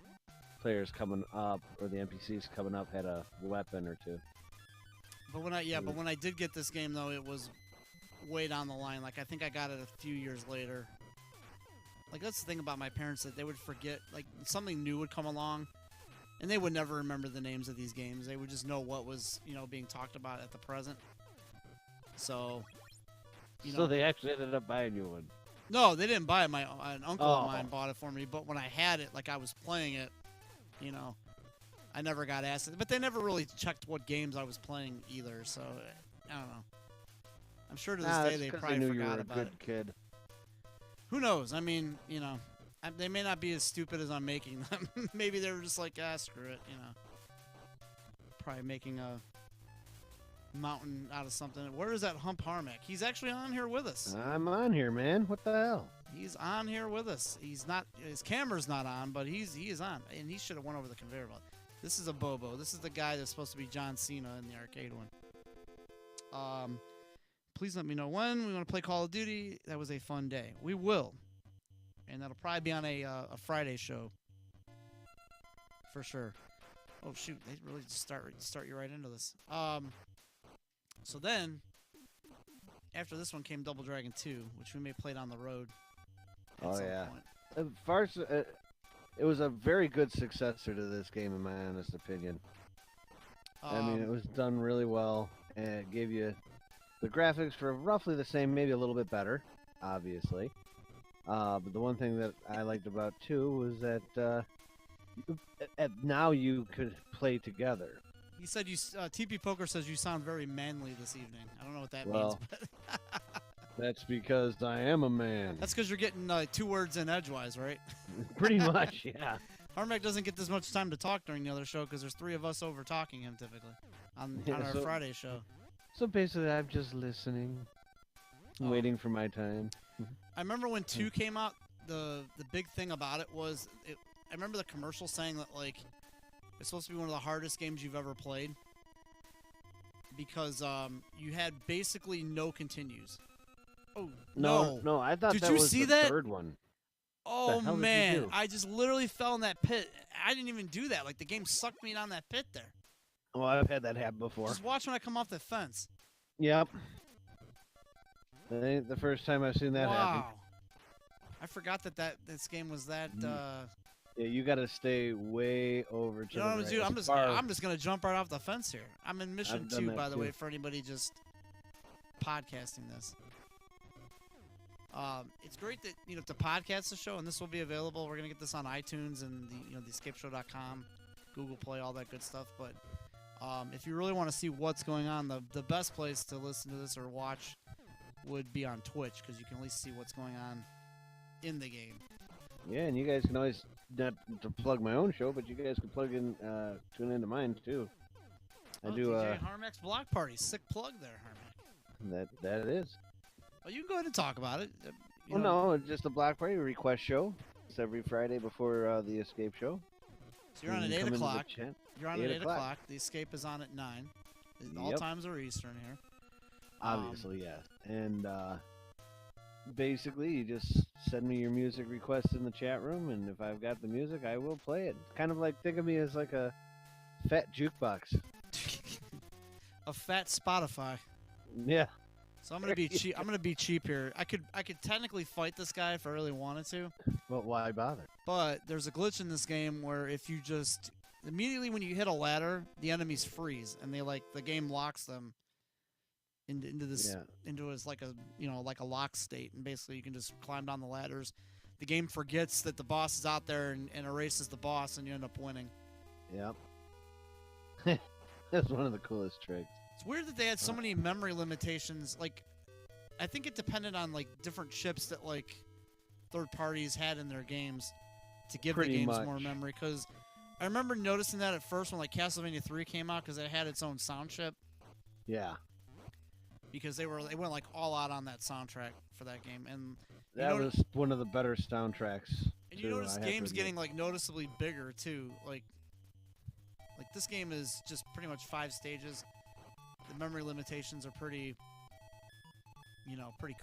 players coming up or the NPCs coming up had a weapon or 2. But when I did get this game though, it was way down the line. Like I think I got it a few years later. Like that's the thing about my parents, that they would forget, like something new would come along, and they would never remember the names of these games. They would just know what was being talked about at the present. So. So they actually ended up buying you one. No, they didn't buy it. An uncle of mine bought it for me. But when I had it, like I was playing it, I never got asked, but they never really checked what games I was playing either. So I don't know. I'm sure to this day they probably knew forgot you were about a good it. kid. Who knows? I mean, they may not be as stupid as I'm making them. Maybe they were just like, screw it, Probably making a mountain out of something. Where is that Hump Harmack? He's actually on here with us. I'm on here, man. What the hell? He's on here with us. He's not. His camera's not on, but he is on, and he should have went over the conveyor belt. This is a Bobo. This is the guy that's supposed to be John Cena in the arcade one. Please let me know when we want to play Call of Duty. That was a fun day. We will, and that'll probably be on a Friday show for sure. Oh shoot, they really just start you right into this. So then, after this one came Double Dragon 2, which we may play down the road. At some point. First, it was a very good successor to this game, in my honest opinion. I mean, it was done really well, and it gave you the graphics for roughly the same, maybe a little bit better, obviously. But the one thing that I liked about 2 was that now you could play together. He said TP Poker says you sound very manly this evening. I don't know what that means. But that's because I am a man. That's because you're getting 2 words in edgewise, right? Pretty much, yeah. Harmack doesn't get this much time to talk during the other show because there's 3 of us over talking him typically on our Friday show. So basically, I'm just listening, waiting for my time. I remember when 2 came out, the big thing about it was, I remember the commercial saying that, like, it's supposed to be one of the hardest games you've ever played because you had basically no continues. Oh, no, I thought that was the third one. Oh, man, I just literally fell in that pit. I didn't even do that. Like, the game sucked me down that pit there. Well, I've had that happen before. Just watch when I come off the fence. Yep. That ain't the first time I've seen that happen. I forgot that this game was that. Yeah, you got to stay way over to you know what I'm gonna do? I'm just gonna jump right off the fence here. I'm in mission 2, by the way, for anybody just podcasting this. It's great that to podcast the show, and this will be available. We're gonna get this on iTunes and the escapeshow.com, Google Play, all that good stuff. But if you really want to see what's going on, the best place to listen to this or watch would be on Twitch because you can at least see what's going on in the game. Yeah, and you guys can always, not to plug my own show, but you guys can tune into mine too. I do DJ Harmack's Block Party. Sick plug there, Harmack. That it is. Well, you can go ahead and talk about it. No, it's just a Block Party request show. It's every Friday before the Escape show. So you're on at 8 o'clock. You're on at 8 o'clock. The Escape is on at 9. All times are Eastern here. Obviously, yes. And basically, you just send me your music requests in the chat room, and if I've got the music, I will play it. Kind of like, think of me as like a fat jukebox. A fat Spotify. Yeah. So I'm gonna be cheap. I'm gonna be cheap here. I could technically fight this guy if I really wanted to. But why bother? But there's a glitch in this game where if you just immediately when you hit a ladder, the enemies freeze and the game locks them into this into as like a lock state, and basically you can just climb down the ladders. The game forgets that the boss is out there and erases the boss, and you end up winning. Yep. That's one of the coolest tricks. It's weird that they had so many memory limitations. Like, I think it depended on like different chips that like third parties had in their games to give the games more memory. Because I remember noticing that at first when like Castlevania 3 came out, because it had its own sound chip. Yeah. Because they went like all out on that soundtrack for that game, and that was one of the better soundtracks. And you notice games getting like noticeably bigger too. Like this game is just pretty much 5 stages. The memory limitations are pretty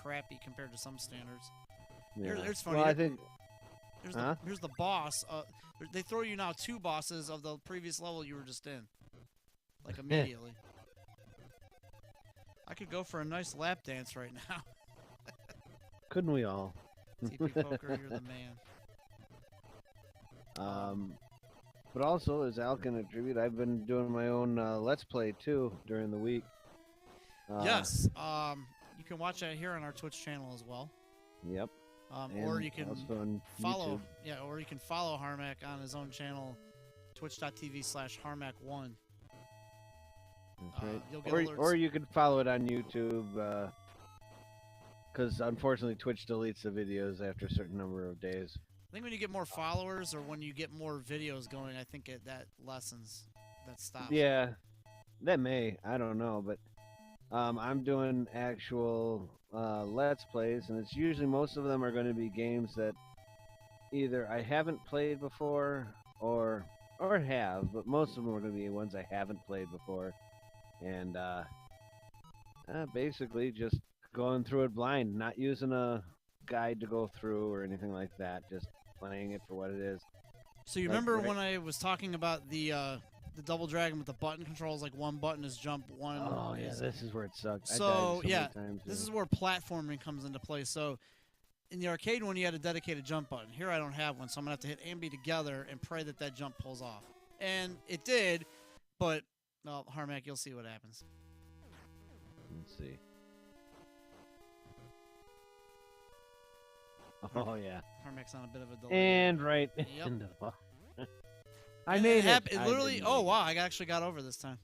crappy compared to some standards. Yeah. Here's funny. Well, I think here's the boss. They throw you now 2 bosses of the previous level you were just in, like immediately. I could go for a nice lap dance right now. Couldn't we all? TP Poker, you're the man. But also, as Al can attribute, I've been doing my own Let's Play too during the week. Yes. You can watch that here on our Twitch channel as well. Yep. Or you can follow. YouTube. Yeah, or you can follow Harmack on his own channel, twitch.tv/Harmack1. That's right. You'll get alerts. Or you could follow it on YouTube, because unfortunately Twitch deletes the videos after a certain number of days. I think when you get more followers or when you get more videos going, I think that lessens, that stops. Yeah, that may. I don't know, but I'm doing actual Let's Plays, and it's usually most of them are going to be games that either I haven't played before or have, but most of them are going to be ones I haven't played before. And basically just going through it blind, not using a guide to go through or anything like that, just playing it for what it is. So you remember when I was talking about the Double Dragon with the button controls, like one button is jump, one is... this is where it sucks. So, I died so yeah, many times, this is where platforming comes into play. So in the arcade one, you had a dedicated jump button. Here I don't have one, so I'm going to have to hit A and B together and pray that jump pulls off. And it did, but... Well, Harmack, you'll see what happens. Let's see. Oh, yeah. Harmack's on a bit of a delay. And right. Yep. I made it. It literally... Oh, wow, I actually got over this time.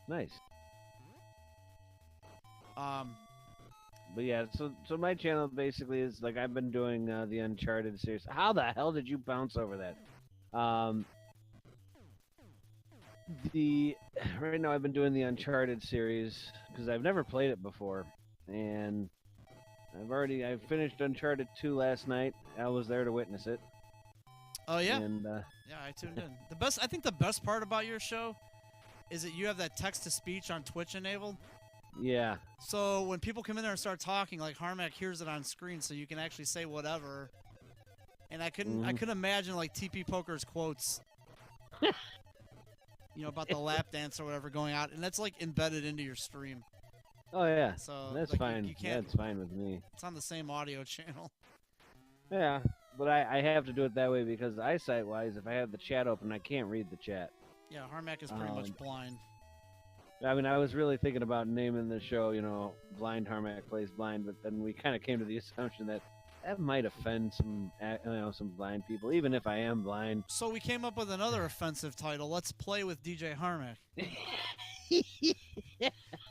Nice. Um... But yeah, so my channel basically is, like, I've been doing the Uncharted series. How the hell did you bounce over that? Right now I've been doing the Uncharted series because I've never played it before, and I finished Uncharted 2 last night. I was there to witness it. Oh yeah, and yeah, I tuned in. I think the best part about your show is that you have that text to speech on Twitch enabled. Yeah. So when people come in there and start talking, like Harmack hears it on screen, so you can actually say whatever. And I couldn't imagine like TP Poker's quotes. About the lap dance or whatever going out, and that's like embedded into your stream. Oh yeah, so that's like, fine. You can't, that's fine with me. It's on the same audio channel. Yeah, but I have to do it that way because eyesight-wise, if I have the chat open, I can't read the chat. Yeah, Harmack is pretty much blind. I mean, I was really thinking about naming the show, Blind Harmack Plays Blind, but then we kind of came to the assumption that might offend some blind people, even if I am blind. So we came up with another offensive title. Let's play with DJ Harmack.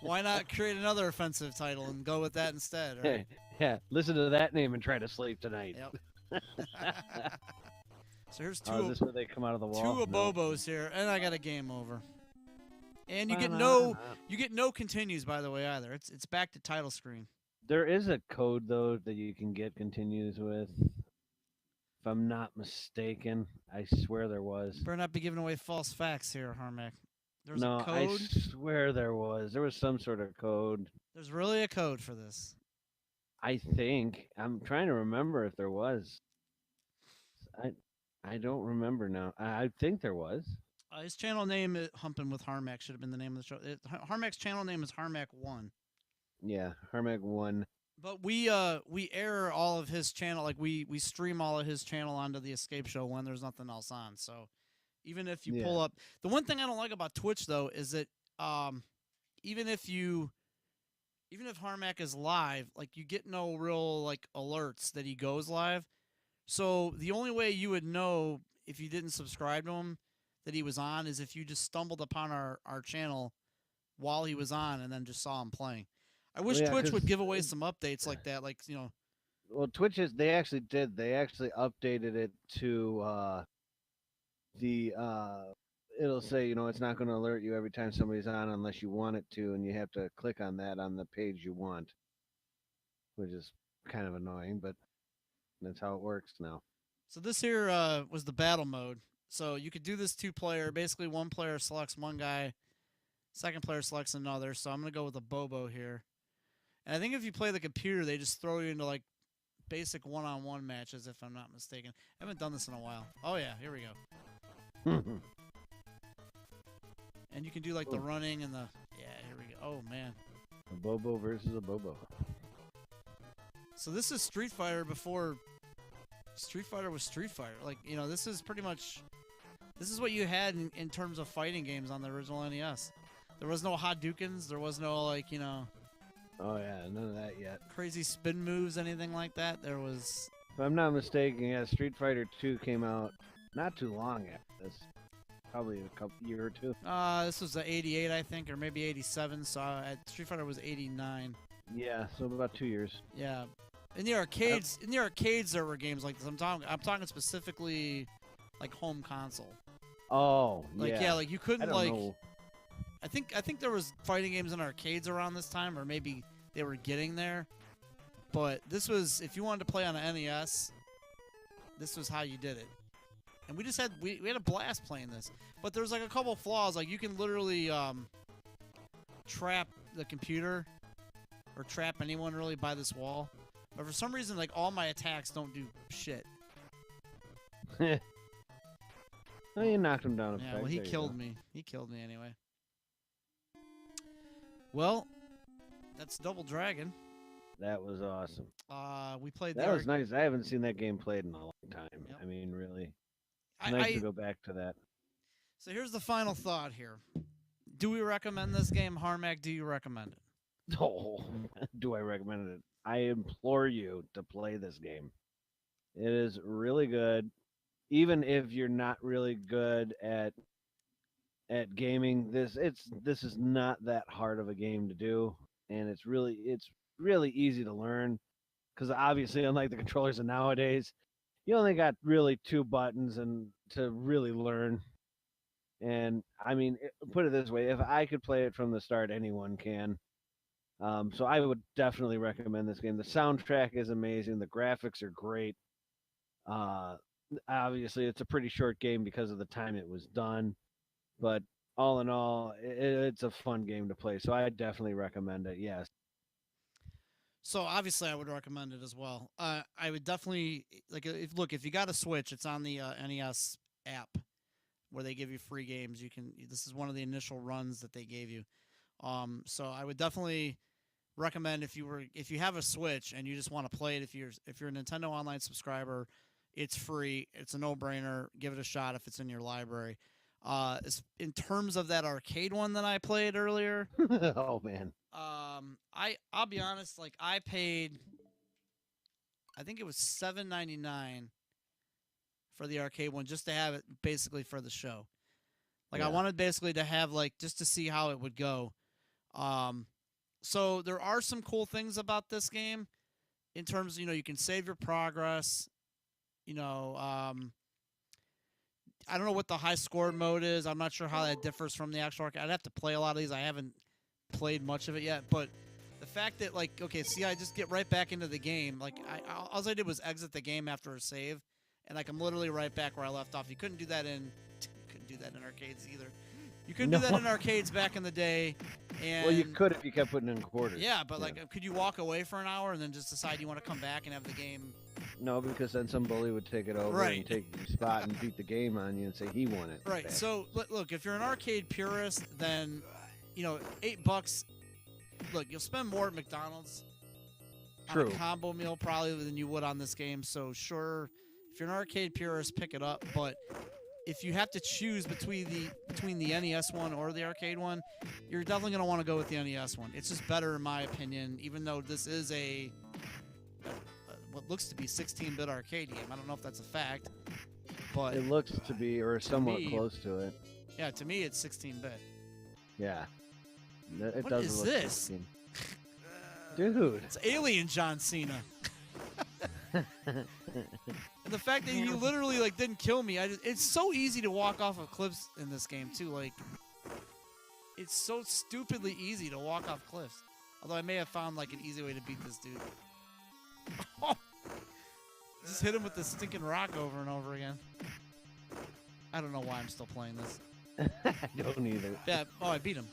Why not create another offensive title and go with that instead? Right? Yeah, listen to that name and try to sleep tonight. Yep. So here's is this where they come out of the wall? Two Abobos here, and I got a game over. And you get no continues, by the way, either. It's back to title screen. There is a code, though, that you can get continues with. If I'm not mistaken, I swear there was. Better not be giving away false facts here, Harmack. There's a code? I swear there was. There was some sort of code. There's really a code for this. I think. I'm trying to remember if there was. I don't remember now. I think there was. His channel name, Humpin' with Harmack, should have been the name of the show. Harmack's channel name is Harmack1. Yeah, Harmack1. But we air all of his channel, like we stream all of his channel onto the Escape Show when there's nothing else on. So even if you pull up, the one thing I don't like about Twitch though is that even if Harmack is live, like you get no real like alerts that he goes live. So the only way you would know if you didn't subscribe to him that he was on is if you just stumbled upon our channel while he was on and then just saw him playing. I wish Twitch would give away some updates like that, like, Well, Twitch they actually did. They actually updated it to it'll say, it's not going to alert you every time somebody's on unless you want it to, and you have to click on that on the page you want, which is kind of annoying, but that's how it works now. So this here was the battle mode. So you could do this 2-player. Basically, one player selects one guy, second player selects another. So I'm going to go with a Bobo here. And I think if you play the computer, they just throw you into, like, basic one-on-one matches, if I'm not mistaken. I haven't done this in a while. Oh, yeah, here we go. And you can do, like, the running and the... Yeah, here we go. Oh, man. A Bobo versus a Bobo. So this is Street Fighter before Street Fighter was Street Fighter. Like, this is pretty much... This is what you had in terms of fighting games on the original NES. There was no Hadoukens. There was no, like, Oh, yeah, none of that yet. Crazy spin moves, anything like that. There was... If I'm not mistaken, yeah, Street Fighter 2 came out not too long after this. probably a couple year or two. This was 88, I think, or maybe 87. So Street Fighter was 89. Yeah, so about 2 years. Yeah. In the arcades, there were games like this. I'm talking specifically like home console. Oh, like like you couldn't I don't know. I think there was fighting games in arcades around this time, or maybe they were getting there. But this was, if you wanted to play on an NES, this was how you did it. And we just had we had a blast playing this. But there's like a couple flaws. Like you can literally trap the computer or trap anyone really by this wall. But for some reason, like all my attacks don't do shit. Oh, you knocked him down. Yeah, well, he killed me. He killed me anyway. Well, that's Double Dragon. That was awesome. We played that. That was nice. I haven't seen that game played in a long time. Yep. I mean, really. Nice to go back to that. So here's the final thought here. Do we recommend this game, Harmack? Do you recommend it? Oh, do I recommend it? I implore you to play this game. It is really good. Even if you're not really good at gaming, this is not that hard of a game to do, and it's really easy to learn, because obviously, unlike the controllers of nowadays, you only got really 2 buttons and to really learn. And I mean, put it this way: if I could play it from the start, anyone can. So I would definitely recommend this game. The soundtrack is amazing. The graphics are great. Obviously, it's a pretty short game because of the time it was done, but all in all, it's a fun game to play. So I definitely recommend it. Yes. So obviously, I would recommend it as well. I would definitely if you got a Switch, it's on the NES app where they give you free games. This is one of the initial runs that they gave you. So I would definitely recommend if you have a Switch and you just want to play it. If you're a Nintendo Online subscriber, it's free. It's a no-brainer. Give it a shot if it's in your library. In terms of that arcade one that I played earlier, oh man, I'll be honest. Like I paid, I think it was $7.99 for the arcade one just to have it basically for the show. Like I wanted basically to have just to see how it would go. So there are some cool things about this game in terms of, you can save your progress. I don't know what the high score mode is. I'm not sure how that differs from the actual arcade. I'd have to play a lot of these. I haven't played much of it yet, but the fact that I just get right back into the game. All I did was exit the game after a save, and I'm literally right back where I left off. You couldn't do that in arcades either. You couldn't do that in arcades back in the day. And well, you could if you kept putting in quarters. Yeah, but could you walk away for an hour and then just decide you want to come back and have the game? No, because then some bully would take it over and take your spot and beat the game on you and say he won it. Right. Back. So look, if you're an arcade purist, then $8. Look, you'll spend more at McDonald's on a combo meal probably than you would on this game. So sure, if you're an arcade purist, pick it up. But if you have to choose between the NES one or the arcade one, you're definitely going to want to go with the NES one. It's just better in my opinion, even though this is what looks to be 16-bit arcade game. I don't know if that's a fact, but it looks to be, or somewhat close to it. Yeah, to me it's 16-bit. Yeah. What is this? Dude. It's Alien John Cena. And the fact that you literally didn't kill me, it's so easy to walk off of cliffs in this game too. It's so stupidly easy to walk off cliffs. Although I may have found an easy way to beat this dude. Just hit him with the stinking rock over and over again. I don't know why I'm still playing this. I don't either. Yeah. Oh, I beat him.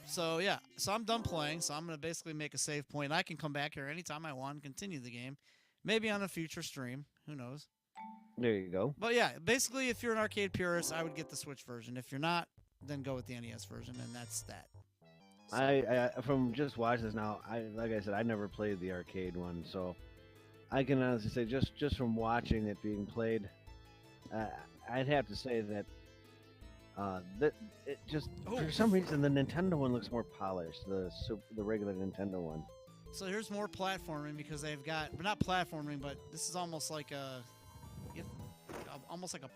So yeah. So I'm done playing. So I'm gonna basically make a save point. I can come back here anytime I want and continue the game. Maybe on a future stream. Who knows? There you go. But yeah, basically, if you're an arcade purist, I would get the Switch version. If you're not, then go with the NES version, and that's that. So. I from just watching this now, like I said, I never played the arcade one, so I can honestly say just from watching it being played, I'd have to say that that it just for some reason the Nintendo one looks more polished, the regular Nintendo one. So here's more platforming because they've got, but not platforming, but this is almost like a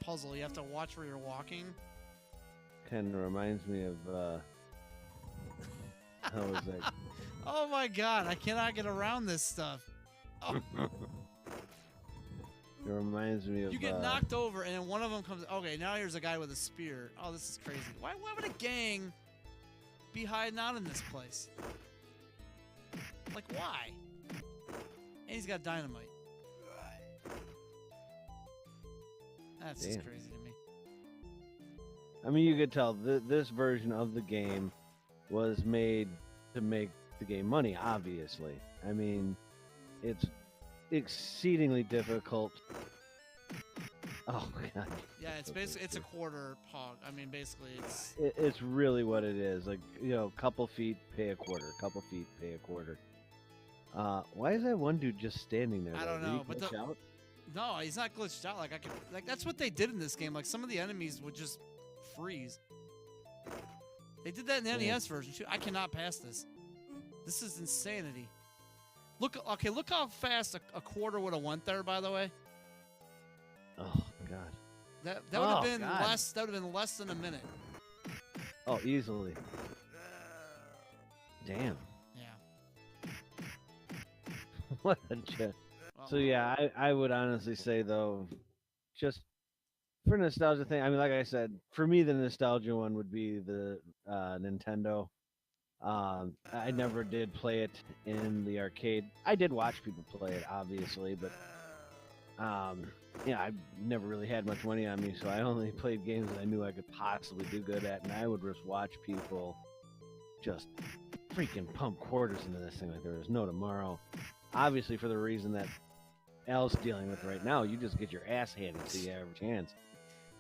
puzzle. You have to watch where you're walking. kind of reminds me of how was that? Oh my God, I cannot get around this stuff. Oh. It reminds me of. You get knocked over, and then one of them comes. Okay, now here's a guy with a spear. Oh, this is crazy. Why would a gang be hiding out in this place? Like, why? And he's got dynamite. That's just crazy to me. I mean, you could tell this version of the game was made to make the game money, obviously. I mean, it's exceedingly difficult. Oh, God. Yeah, it's basically, it's a quarter hog. I mean, basically, it's really what it is. Like, you know, couple feet, pay a quarter. Couple feet, pay a quarter. Why is that one dude just standing there? I don't know, but out? No, he's not glitched out. Like that's what they did in this game. Like some of the enemies would just freeze. They did that in the NES version too. I cannot pass this. This is insanity. Look how fast a quarter would have went there. By the way. Oh God. That would have been less. That would have been less than a minute. Oh, easily. Damn. Yeah. What a jet. So yeah, I would honestly say though, just for nostalgia thing. I mean, like I said, for me the nostalgia one would be the Nintendo. I never did play it in the arcade. I did watch people play it, obviously, but yeah, I never really had much money on me, so I only played games that I knew I could possibly do good at, and I would just watch people just freaking pump quarters into this thing like there was no tomorrow. Obviously, for the reason that Al's dealing with right now, you just get your ass handed to the average hands.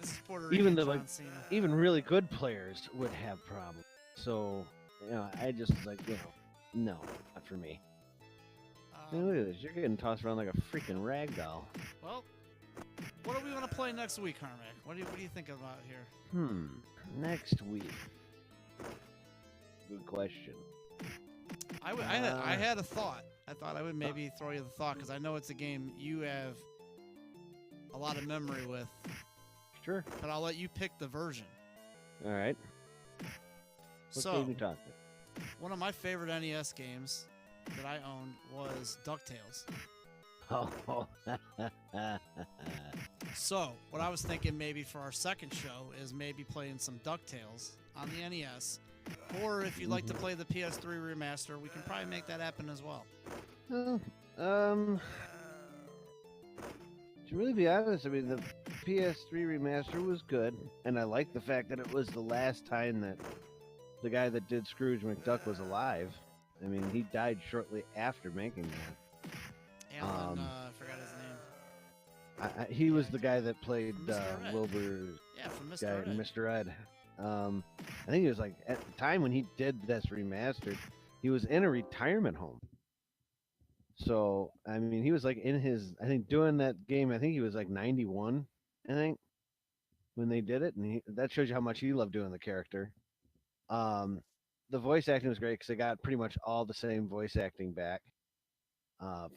This is Puerto Rican John Cena. Even really good players would have problems. So, you know, I just was like, you know, no, not for me. Look at this, you're getting tossed around like a freaking rag doll. Well, what do we want to play next week, Harmack? What do you think about here? Next week. Good question. I had a thought. I thought I would maybe throw you the thought because I know it's a game you have a lot of memory with. Sure. But I'll let you pick the version. All right. What game are you talking? One of my favorite NES games that I owned was DuckTales. Oh. So, what I was thinking maybe for our second show is maybe playing some DuckTales on the NES. Or if you'd like to play the PS3 remaster, we can probably make that happen as well. To really be honest, I mean, the PS3 remaster was good, and I like the fact that it was the last time that the guy that did Scrooge McDuck was alive. I mean, he died shortly after making that. Alan, I forgot his name. He was the guy that played Wilbur. Yeah, from Mr. Ed. Ed. Mr. Ed. I think he was like, at the time when he did this remastered, he was in a retirement home. So, I mean, he was like in his, I think doing that game, I think he was like 91, I think, when they did it. And that shows you how much he loved doing the character. The voice acting was great because they got pretty much all the same voice acting back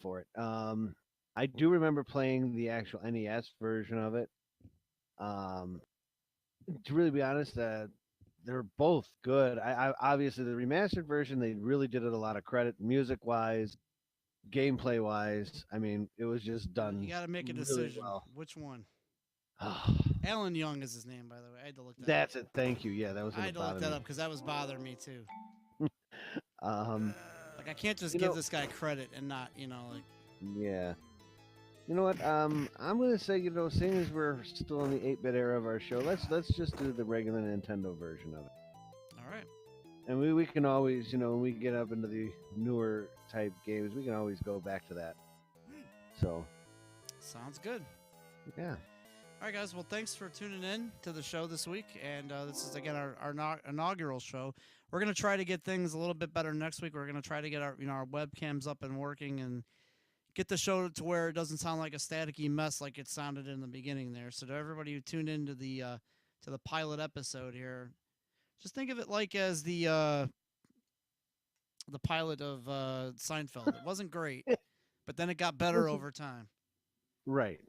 for it. I do remember playing the actual NES version of it. To really be honest, they're both good. I obviously the remastered version, they really did it a lot of credit, music-wise, gameplay-wise. I mean, it was just done. You got to make a really decision. well. Which one? Alan Young is his name, by the way. I had to look that up. That's it. Thank you. Yeah, that was. I had to look that up because that was bothering me too. Like I can't just give this guy credit and not, like. Yeah. You know what? I'm gonna say, seeing as we're still in the 8-bit era of our show, let's just do the regular Nintendo version of it. All right. And we can always, when we get up into the newer type games, we can always go back to that. So. Sounds good. Yeah. All right, guys. Well, thanks for tuning in to the show this week, and this is again our inaugural show. We're gonna try to get things a little bit better next week. We're gonna try to get our webcams up and working and get the show to where it doesn't sound like a staticky mess like it sounded in the beginning there. So to everybody who tuned into the pilot episode here, just think of it like as the pilot of Seinfeld. It wasn't great, but then it got better over time. Right.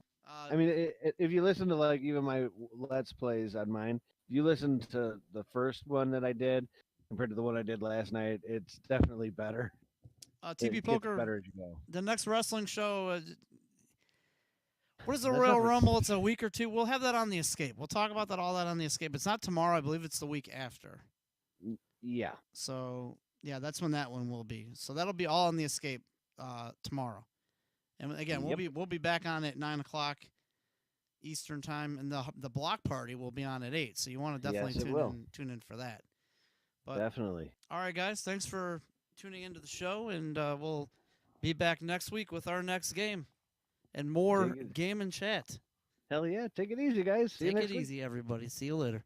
I mean, if you listen to like even my Let's Plays on mine, if you listen to the first one that I did compared to the one I did last night, it's definitely better. TB It gets Poker, better as you go. the next wrestling show. What is the That's Royal not for- Rumble? It's a week or two. We'll have that on the Escape. We'll talk about all that on the Escape. It's not tomorrow. I believe it's the week after. Yeah. So yeah, that's when that one will be. So that'll be all on the Escape tomorrow. And again, we'll be back on at 9:00 Eastern time, and the block party will be on at 8. So you want to definitely tune in for that. But Definitely. All right, guys, thanks for tuning into the show, and we'll be back next week with our next game and more game and chat. Hell yeah! Take it easy, guys. See you Take next it week. easy, everybody. See you later.